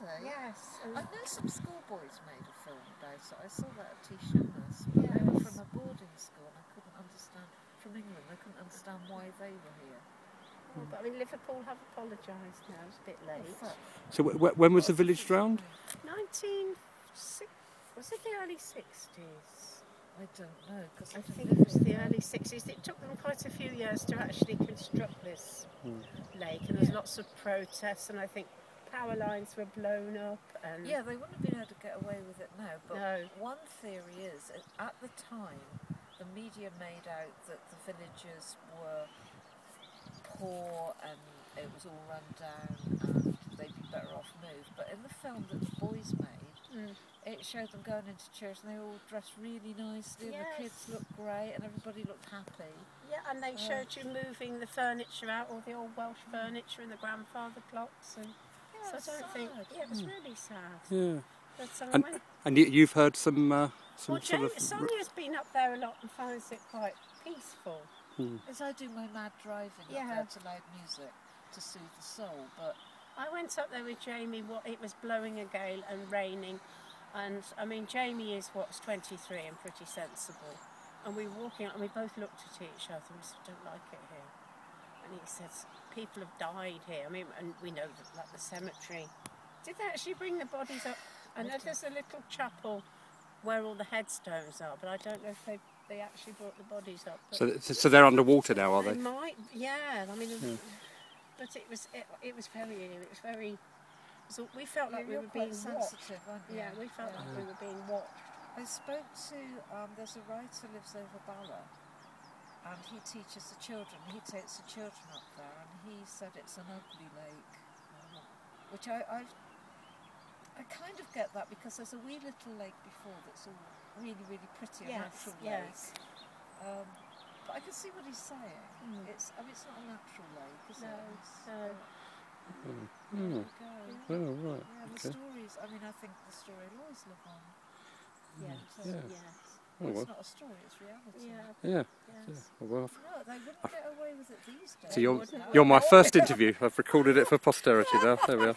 they? Yes. I know some schoolboys made a film about it. I saw that at Tishamas. But they were from a boarding school and I couldn't understand, from England, I couldn't understand why they were here. Oh, but I mean, Liverpool have apologised now. It's a bit late. So when was the village drowned? 1960. Was it the early 60s? I don't know. Cause I think it was the early 60s. It took them quite a few years to actually construct this lake, and there's lots of protests, and I think power lines were blown up. And yeah, they wouldn't have been able to get away with it now. But no. One theory is, at the time, the media made out that the villagers were poor and it was all run down and they'd be better off moved. But in the film that the boys made, it showed them going into church and they all dressed really nicely and the kids looked great and everybody looked happy. Yeah, and they showed you moving the furniture out, all the old Welsh furniture and the grandfather clocks. And so I don't think, it was really sad. Yeah. But, and you've heard some well, sort of... Sonja's been up there a lot and finds it quite peaceful. As I do my mad driving up there to loud music to soothe the soul, but... I went up there with Jamie, it was blowing a gale and raining, and I mean Jamie is 23 and pretty sensible, and we were walking out and we both looked at each other and we said, don't like it here. And he says, people have died here. I mean, and we know that, like the cemetery. Did they actually bring the bodies up? I know there's a little chapel where all the headstones are, but I don't know if they actually brought the bodies up. So they're underwater now, are they? They might, yeah. I mean, but it was very. So we felt like we were being sensitive, aren't you? Yeah, we felt like we were being watched. I spoke to there's a writer who lives over Bala, and he teaches the children. He takes the children up there, and he said it's an ugly lake, which I kind of get that because there's a wee little lake before that's all really, really pretty, a natural lake. But I can see what he's saying. It's not a natural lake, is it? No. Oh, right. Yeah, the stories. I mean, I think the story will always live on. Well, it's not a story; it's reality. Yeah. Well, no, they wouldn't get away with it these days. so you're my first interview. I've recorded it for posterity now. There we are.